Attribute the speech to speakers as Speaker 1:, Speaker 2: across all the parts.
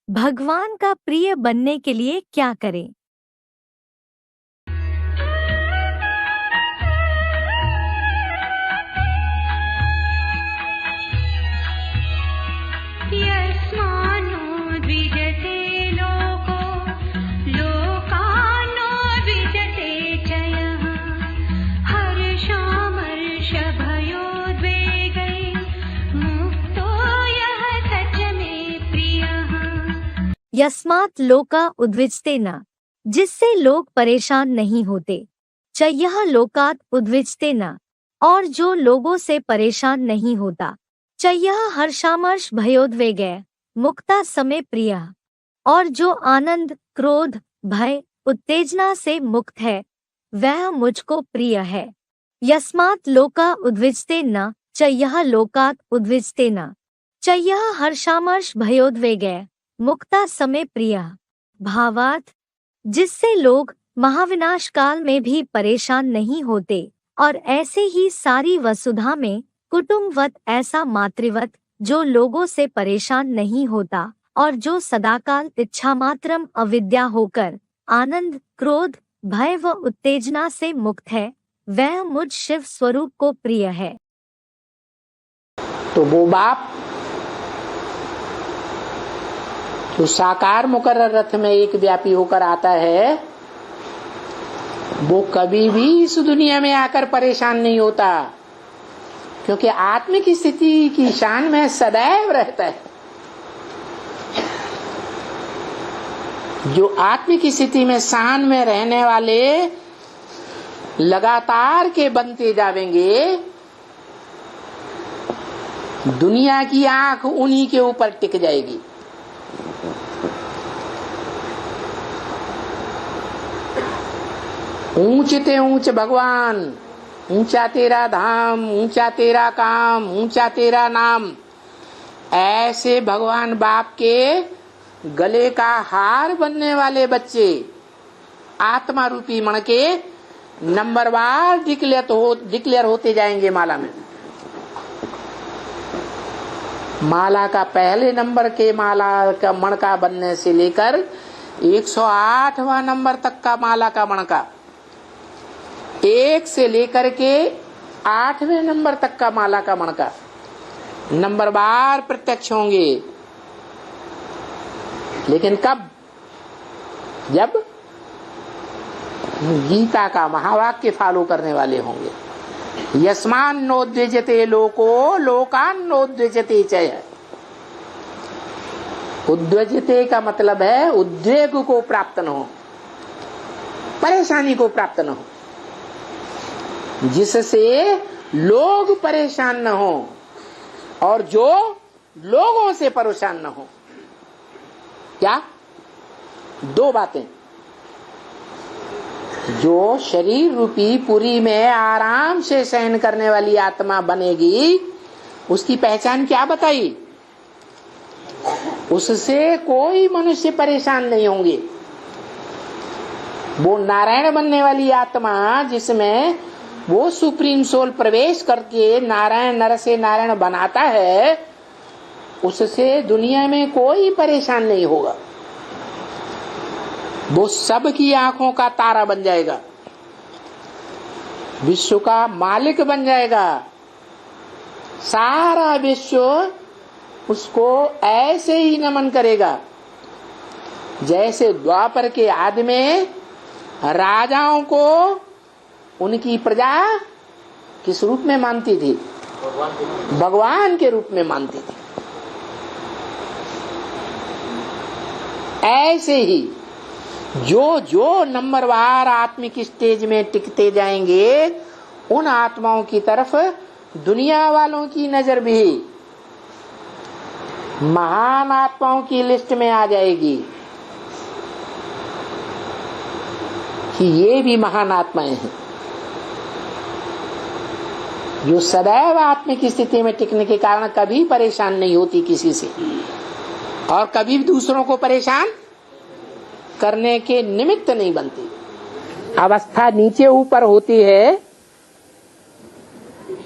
Speaker 1: भगवान का प्रिय बनने के लिए क्या करें?
Speaker 2: यस्मानो द्विजते लोको लोकानो द्विजते च यः हर्षामर्षभयोद्वेगै मुक्तो यः स च मे प्रियः।
Speaker 1: यस्मात् लोका उद्विजते न, जिससे लोग परेशान नहीं होते। च यह लोकात् उद्विजते न, और जो लोगों से परेशान नहीं होता। च यह हर्षामर्ष भयोद्वेगै मुक्ता समे प्रिय, और जो आनंद क्रोध भय उत्तेजना से मुक्त है वह मुझको प्रिय है। यस्मात् लोका उद्विजते न च यह लोकात् उद्विजते न, च यह हर्षामर्ष भयोद्वेगै मुक्ता समे प्रिय। भावार्थ, जिससे लोग महाविनाश काल में भी परेशान नहीं होते, और ऐसे ही सारी वसुधा में कुटुंबवत ऐसा मातृवत जो लोगों से परेशान नहीं होता और जो सदाकाल इच्छामात्रम अविद्या होकर आनंद क्रोध भय व उत्तेजना से मुक्त है वह मुझ शिव स्वरूप को प्रिय है।
Speaker 3: तो वो बाप जो साकार मुकर्रर रथ में एक व्यापी होकर आता है वो कभी भी इस दुनिया में आकर परेशान नहीं होता, क्योंकि आत्मिक स्थिति की शान में सदैव रहता है। जो आत्मिक स्थिति में शान में रहने वाले लगातार के बनते जावेंगे, दुनिया की आंख उन्हीं के ऊपर टिक जाएगी। ऊंचते ऊंच भगवान, ऊंचा तेरा धाम, ऊंचा तेरा काम, ऊंचा तेरा नाम, ऐसे भगवान बाप के गले का हार बनने वाले बच्चे आत्मा रूपी मण के नंबरवार डिक्लेयर होते जाएंगे माला में। माला का पहले नंबर के माला का मण का बनने से लेकर 108वां नंबर तक का माला का मण का, 1 से लेकर के 8वें नंबर तक का माला का मण का नंबरवार प्रत्यक्ष होंगे। लेकिन कब? जब गीता का महावाक्य फॉलो करने वाले होंगे। यस्मान नोद्विजते लोको लोकान नोद्विजते च। उद्विजते का मतलब है उद्वेग को प्राप्त न हो, परेशानी को प्राप्त न हो, जिससे लोग परेशान न हो और जो लोगों से परेशान न हो। क्या? 2 बातें। जो शरीर रूपी पुरी में आराम से शयन करने वाली आत्मा बनेगी उसकी पहचान क्या बताई? उससे कोई मनुष्य परेशान नहीं होंगे। वो नारायण बनने वाली आत्मा जिसमें वो सुप्रीम सोल प्रवेश करके नारायण नर से नारायण बनाता है, उससे दुनिया में कोई परेशान नहीं होगा। वो सबकी आंखों का तारा बन जाएगा, विश्व का मालिक बन जाएगा। सारा विश्व उसको ऐसे ही नमन करेगा जैसे द्वापर के आदि में राजाओं को उनकी प्रजा किस रूप में मानती थी? भगवान के रूप में मानती थी। ऐसे ही जो जो नंबरवार आत्मिक स्टेज में टिकते जाएंगे उन आत्माओं की तरफ दुनिया वालों की नजर भी महान आत्माओं की लिस्ट में आ जाएगी कि ये भी महान आत्माएं हैं, जो सदैव आत्मिक स्थिति में टिकने के कारण कभी परेशान नहीं होती किसी से और कभी दूसरों को परेशान करने के निमित्त नहीं बनती। अवस्था नीचे ऊपर होती है,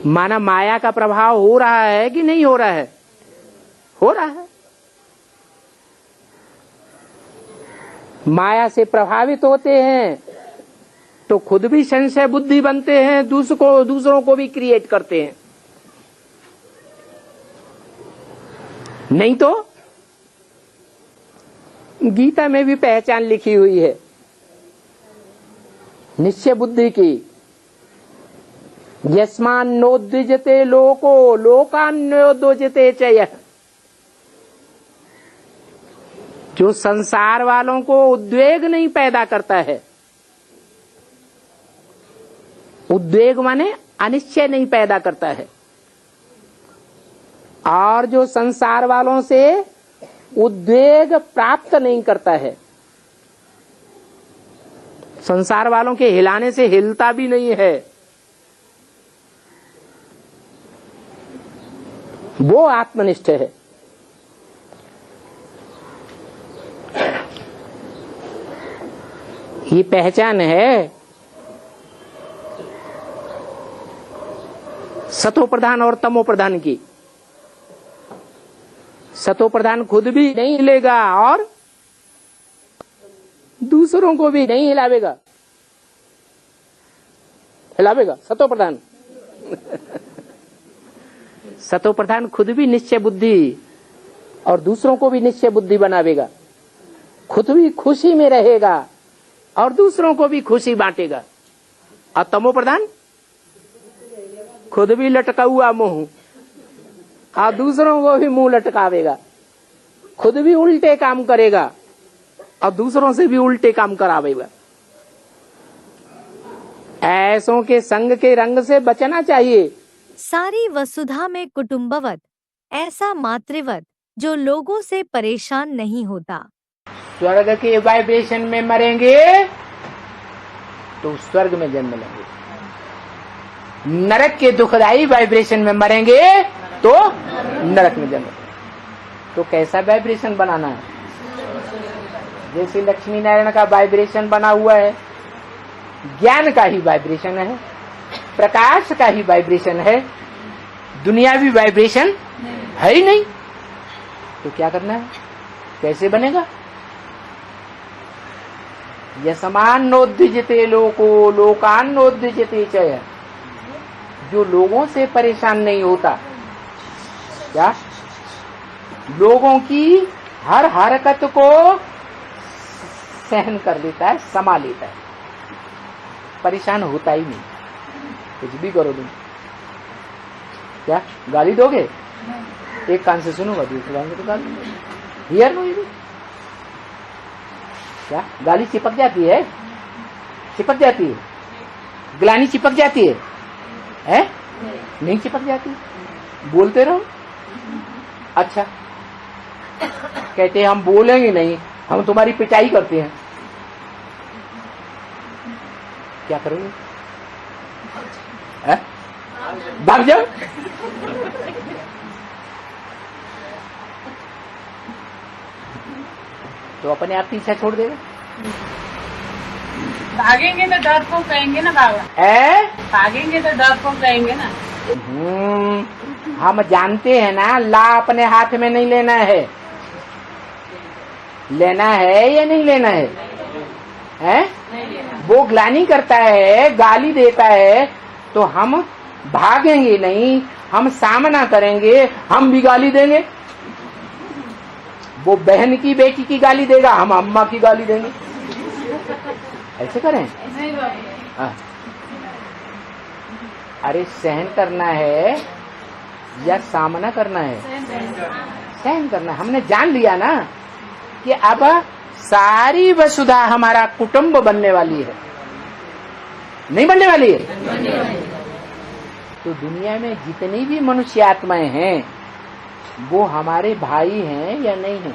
Speaker 3: माना माया का प्रभाव हो रहा है कि नहीं हो रहा है? हो रहा है। माया से प्रभावित होते हैं तो खुद भी संशय बुद्धि बनते हैं, दूसरों को भी क्रिएट करते हैं। नहीं तो गीता में भी पहचान लिखी हुई है निश्चय बुद्धि की। यस्मान् नोद्विजते लोको लोकान्योद्विजते च यः। जो संसार वालों को उद्वेग नहीं पैदा करता है, उद्वेग माने अनिश्चय नहीं पैदा करता है, और जो संसार वालों से उद्वेग प्राप्त नहीं करता है, संसार वालों के हिलाने से हिलता भी नहीं है, वो आत्मनिष्ठ है। ये पहचान है सतो प्रधान और तमो प्रधान की। सतो प्रधान खुद भी नहीं हिलेगा और दूसरों को भी नहीं हिलावेगा। सतो प्रधान सतो प्रधान खुद भी निश्चय बुद्धि और दूसरों को भी निश्चय बुद्धि बनावेगा, खुद भी खुशी में रहेगा और दूसरों को भी खुशी बांटेगा। और तमो प्रधान खुद भी लटका हुआ मुंह और दूसरों को भी मुंह लटकावेगा, खुद भी उल्टे काम करेगा और दूसरों से भी उल्टे काम करावेगा। ऐसों के संग के रंग से बचना चाहिए।
Speaker 1: सारी वसुधा में कुटुंबवत, ऐसा मातृवत जो लोगों से परेशान नहीं होता।
Speaker 3: स्वर्ग के वाइब्रेशन में मरेंगे तो स्वर्ग में जन्म लेंगे, नरक के दुखदाई वाइब्रेशन में मरेंगे तो नरक में जन्म। तो कैसा वाइब्रेशन बनाना है? जैसे लक्ष्मी नारायण का वाइब्रेशन बना हुआ है, ज्ञान का ही वाइब्रेशन है, प्रकाश का ही वाइब्रेशन है, दुनियावी वाइब्रेशन है ही नहीं। तो क्या करना है? कैसे बनेगा? यस्मान्नोद्विजते लोको लोकान्नोद्विजते च यः। जो लोगों से परेशान नहीं होता, क्या लोगों की हर हरकत को सहन कर लेता है, समा लेता है, परेशान होता ही नहीं। कुछ भी करो तुम, क्या गाली दोगे? एक कान से सुनूंगा, दूसरे कान से तो गाली। हियर नो, क्या गाली चिपक जाती है? चिपक जाती है? ग्लानी चिपक जाती है? नहीं चिपक जाती। बोलते रहो। अच्छा, कहते हैं हम बोलेंगे नहीं, हम तुम्हारी पिटाई करते हैं। क्या करोगे? भाग जाओ। तो अपने आप पीछा छोड़ देगा।
Speaker 4: भागेंगे तो डर को कहेंगे ना बाबा। भागेंगे तो डर को कहेंगे ना।
Speaker 3: हम जानते हैं ना, ला अपने हाथ में नहीं लेना है। लेना है या नहीं लेना है? वो ग्लानि करता है, गाली देता है, तो हम भागेंगे नहीं, हम सामना करेंगे, हम भी गाली देंगे। वो बहन की बेटी की गाली देगा, हम अम्मा की गाली देंगे। ऐसे करें? अरे सहन करना है या सामना करना है? सहन करना है। हमने जान लिया ना कि अब सारी वसुधा हमारा कुटुंब बनने वाली है। नहीं बनने वाली है? तो दुनिया में जितनी भी मनुष्य आत्माएं हैं वो हमारे भाई हैं या नहीं हैं?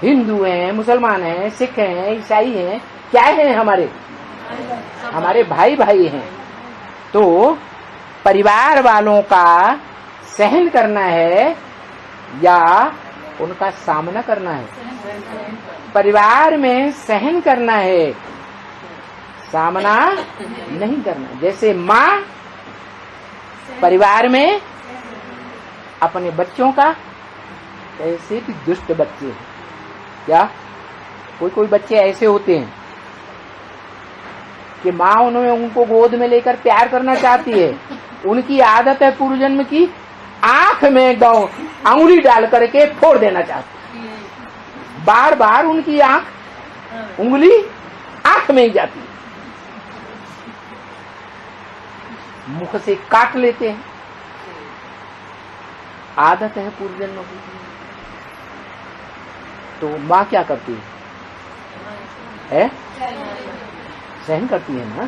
Speaker 3: हिंदू हैं, मुसलमान हैं, सिख हैं, ईसाई हैं, क्या हैं? हमारे भाई भाई हैं। तो परिवार वालों का सहन करना है या उनका सामना करना है? परिवार में सहन करना है, सामना नहीं करना। जैसे माँ परिवार में अपने बच्चों का, ऐसे भी दुष्ट बच्चे हैं, क्या कोई कोई बच्चे ऐसे होते हैं कि माँ उनको गोद में लेकर प्यार करना चाहती है, उनकी आदत है पूर्व जन्म की, आंख में अंगुली डाल करके फोड़ देना चाहती है। बार बार उनकी उंगली आंख में ही जाती है, मुख से काट लेते हैं। आदत है पूर्व जन्म की। तो माँ क्या करती है? सहन करती है ना,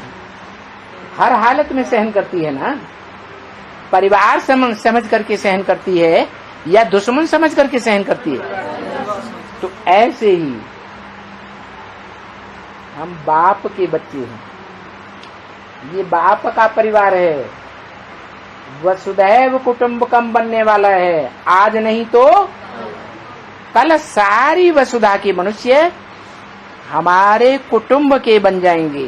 Speaker 3: हर हालत में सहन करती है ना। परिवार समझ करके सहन करती है या दुश्मन समझ करके सहन करती है? तो ऐसे ही हम बाप के बच्चे हैं, ये बाप का परिवार है, वसुधैव कुटुंबकम बनने वाला है। आज नहीं तो कल सारी वसुधा के मनुष्य हमारे कुटुंब के बन जाएंगे।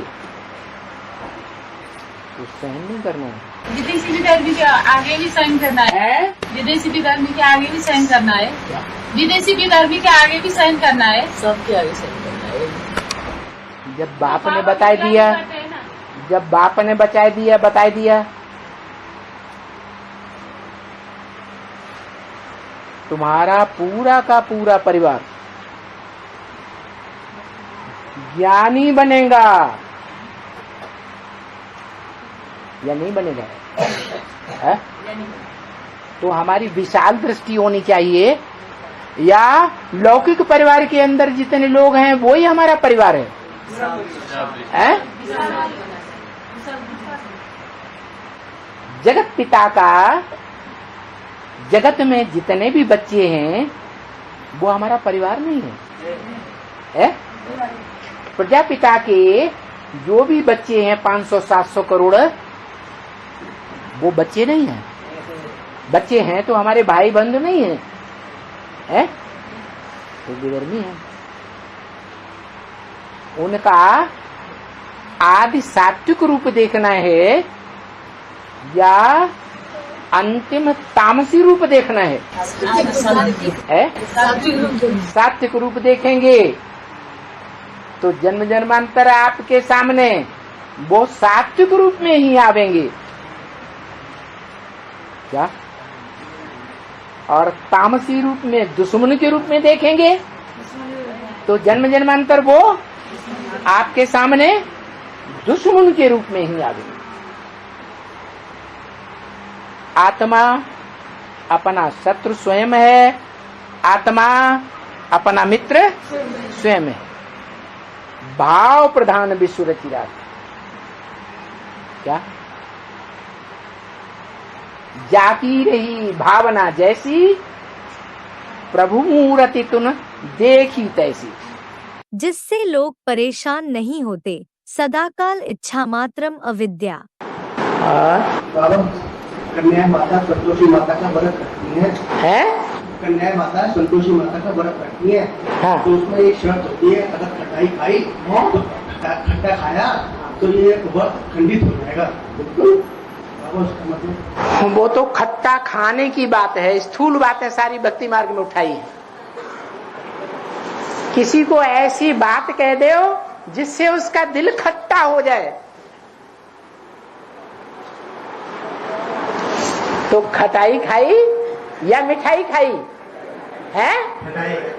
Speaker 3: तो सहन नहीं करना है,
Speaker 4: विदेशी भी धर्मी के आगे भी सहन करना है। विदेशी भी धर्मी के आगे भी सहन करना है। विदेशी भी धर्मी के आगे भी सहन करना है। सबके आगे सहन करना है।
Speaker 3: जब बाप ने बता दिया, जब बाप ने बता दिया तुम्हारा पूरा का पूरा परिवार ज्ञानी बनेगा या नहीं बनेगा है? तो हमारी विशाल दृष्टि होनी चाहिए, या लौकिक परिवार के अंदर जितने लोग हैं वो ही हमारा परिवार है? जगत पिता का, जगत में जितने भी बच्चे हैं वो हमारा परिवार नहीं है? प्रजापिता के जो भी बच्चे हैं 500-700 करोड़, वो बच्चे नहीं हैं। बच्चे हैं तो हमारे भाई बंधु नहीं है? तो विधर्मी है। उनका आदि सात्विक रूप देखना है या अंतिम तामसी रूप देखना है? सात्विक रूप देखेंगे तो जन्म जन्मांतर आपके सामने वो सात्विक रूप में ही आवेंगे क्या? और तामसी रूप में दुश्मन के रूप में देखेंगे तो जन्म जन्मांतर वो आपके सामने दुश्मन के रूप में ही आवेंगे। आत्मा अपना शत्रु स्वयं है, आत्मा अपना मित्र स्वयं है। भाव प्रधान विश्व रचिराज। क्या? जाती रही भावना जैसी, प्रभु मूर्ति तुन देखी तैसी।
Speaker 1: जिससे लोग परेशान नहीं होते, सदाकाल इच्छा मात्रम अविद्या।
Speaker 5: कन्या माता संतोषी माता का व्रत रखती है? कन्या माता संतोषी माता का व्रत रखती है। हाँ। तो उसमें एक शर्त होती है, अगर खटाई खाई तो खट्टा खाया तो ये व्रत खंडित हो जाएगा। बिल्कुल मतलब
Speaker 3: वो तो खट्टा खाने की बात है, स्थूल बातें सारी भक्ति मार्ग में उठाई है। किसी को ऐसी बात कह दो जिससे उसका दिल खट्टा हो जाए तो खटाई खाई या मिठाई खाई है?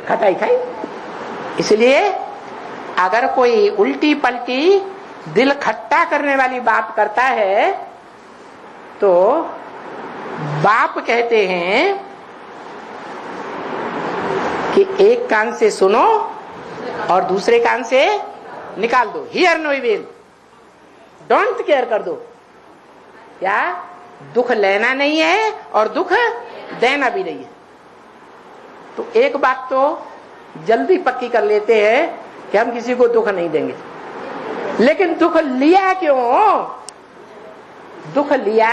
Speaker 3: खटाई खाई। इसलिए अगर कोई उल्टी पलटी दिल खट्टा करने वाली बात करता है तो बाप कहते हैं कि एक कान से सुनो और दूसरे कान से निकाल दो। Hear no evil, don't care कर दो। क्या? दुख लेना नहीं है और दुख देना भी नहीं है। तो एक बात तो जल्दी पक्की कर लेते हैं कि हम किसी को दुख नहीं देंगे, लेकिन दुख लिया क्यों? दुख लिया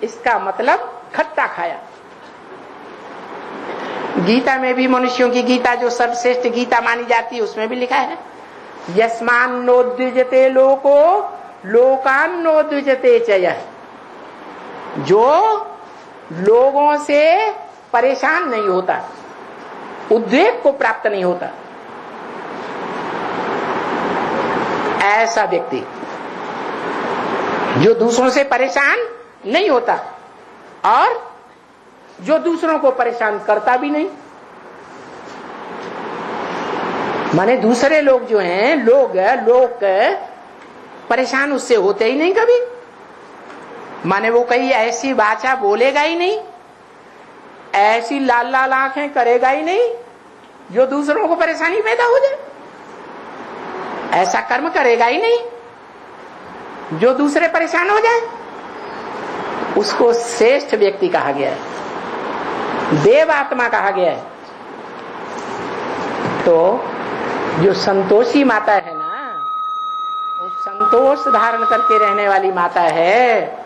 Speaker 3: इसका मतलब खट्टा खाया। गीता में भी, मनुष्यों की गीता जो सर्वश्रेष्ठ गीता मानी जाती है, उसमें भी लिखा है यस्मान नोद्विजते लोको लोकान नोद्विजते चयः। जो लोगों से परेशान नहीं होता, उद्वेग को प्राप्त नहीं होता, ऐसा व्यक्ति जो दूसरों से परेशान नहीं होता और जो दूसरों को परेशान करता भी नहीं। माने दूसरे लोग जो हैं, लोग परेशान उससे होते ही नहीं कभी। माने वो कहीं ऐसी वाचा बोलेगा ही नहीं, ऐसी लाल लाल आंखें करेगा ही नहीं जो दूसरों को परेशानी पैदा हो जाए। ऐसा कर्म करेगा ही नहीं जो दूसरे परेशान हो जाए। उसको श्रेष्ठ व्यक्ति कहा गया है, देव आत्मा कहा गया है। तो जो संतोषी माता है ना, वो संतोष धारण करके रहने वाली माता है।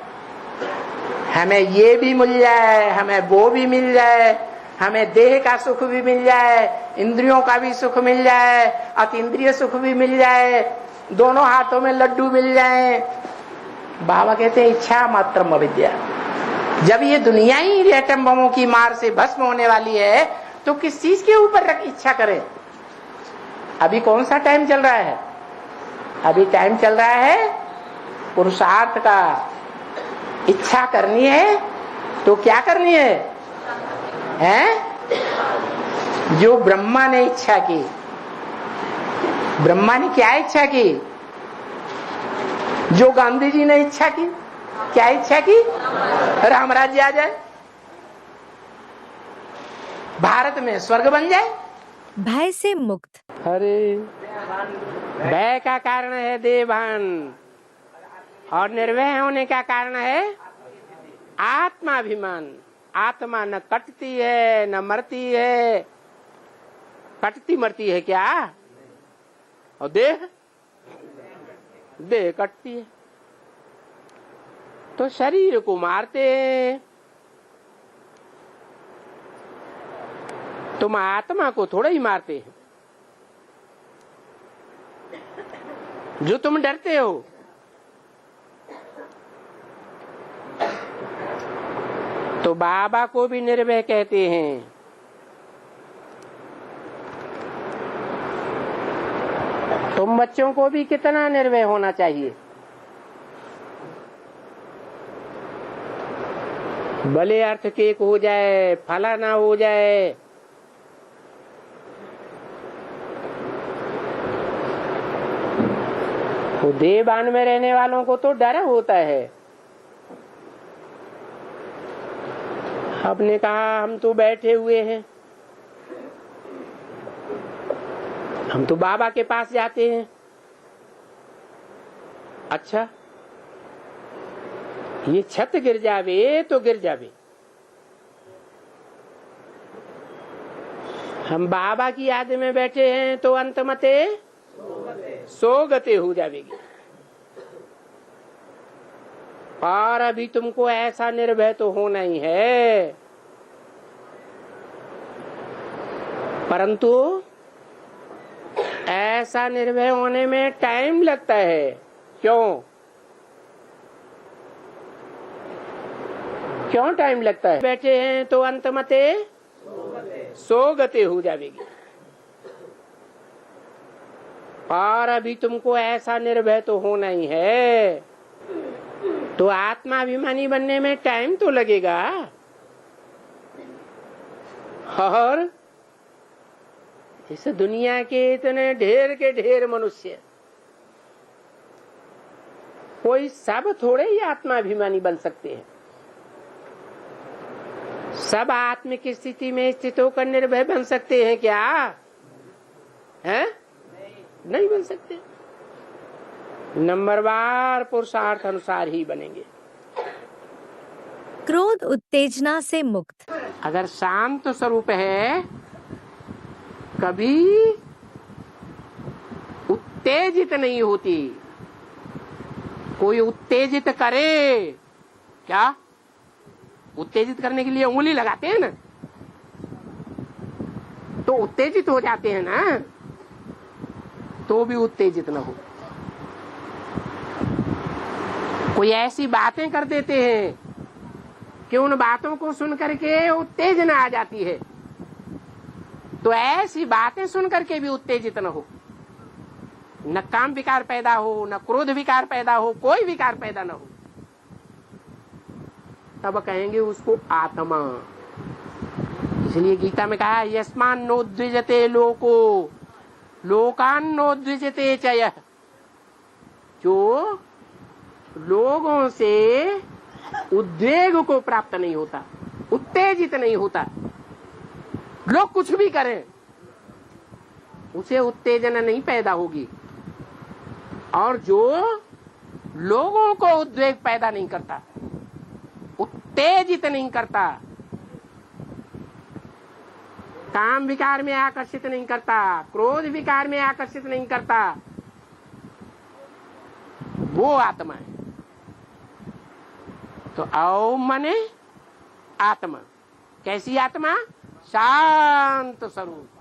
Speaker 3: हमें ये भी मिल जाए, हमें वो भी मिल जाए, हमें देह का सुख भी मिल जाए, इंद्रियों का भी सुख मिल जाए, अतीन्द्रिय सुख भी मिल जाए, दोनों हाथों में लड्डू मिल जाए। बाबा कहते हैं इच्छा मात्रम अविद्या। जब ये दुनिया ही एटम बमों की मार से भस्म होने वाली है तो किस चीज के ऊपर रख इच्छा करें। अभी कौन सा टाइम चल रहा है? अभी टाइम चल रहा है पुरुषार्थ का। इच्छा करनी है तो क्या करनी है? जो ब्रह्मा ने इच्छा की, ब्रह्मा ने क्या इच्छा की? जो गांधी जी ने इच्छा की, क्या इच्छा की? राम राज्य आ जाए, भारत में स्वर्ग बन जाए।
Speaker 1: भय से मुक्त।
Speaker 3: अरे भय का कारण है देवभान और निर्भय होने का कारण है आत्माभिमान। आत्मा न कटती है न मरती है। कटती मरती है क्या? और देह कटती है। तो शरीर को मारते हैं, तुम आत्मा को थोड़ा ही मारते हैं। जो तुम डरते हो, तो बाबा को भी निर्भय कहते हैं। तुम बच्चों को भी कितना निर्भय होना चाहिए। भले अर्थ केक हो जाए, फला ना हो जाए, तो देवबान में रहने वालों को तो डर होता है। आपने कहा हम तो बैठे हुए हैं, हम तो बाबा के पास जाते हैं। अच्छा, ये छत गिर जावे तो गिर जावे, हम बाबा की याद में बैठे हैं तो अंत मते सोगते हो जावेगी। और अभी तुमको ऐसा निर्भय तो होना ही है, परंतु ऐसा निर्भय होने में टाइम लगता है। क्यों टाइम लगता है? बैठे हैं तो अंत मते सोगते हो जावेगी। और अभी तुमको ऐसा निर्भय तो होना ही है, तो आत्माभिमानी बनने में टाइम तो लगेगा। और इस दुनिया के इतने ढेर के ढेर मनुष्य, कोई सब थोड़े ही आत्माभिमानी बन सकते हैं। सब आत्मिक स्थिति में स्थित होकर निर्भय बन सकते हैं क्या? हैं? नहीं बन सकते। नंबरवार पुरुषार्थ अनुसार ही बनेंगे।
Speaker 1: क्रोध उत्तेजना से मुक्त।
Speaker 3: अगर शांत स्वरूप है, कभी उत्तेजित नहीं होती। कोई उत्तेजित करे क्या? उत्तेजित करने के लिए उंगली लगाते हैं ना, तो उत्तेजित हो जाते हैं ना, तो भी उत्तेजित न हो। कोई ऐसी बातें कर देते हैं कि उन बातों को सुन करके उत्तेजना आ जाती है, तो ऐसी बातें सुन करके भी उत्तेजित न हो। न काम विकार पैदा हो, न क्रोध विकार पैदा हो, कोई विकार पैदा न हो, तब कहेंगे उसको आत्मा। इसलिए गीता में कहा यस्मान नोद्विजते लोको लोकान नोद्विजते च यः। जो लोगों से उद्वेग को प्राप्त नहीं होता, उत्तेजित नहीं होता, लोग कुछ भी करें उसे उत्तेजना नहीं पैदा होगी, और जो लोगों को उद्वेग पैदा नहीं करता, उत्तेजित नहीं करता, काम विकार में आकर्षित नहीं करता, क्रोध विकार में आकर्षित नहीं करता, वो आत्मा है। तो ओम मने आत्मा। कैसी आत्मा? शांत स्वरूप।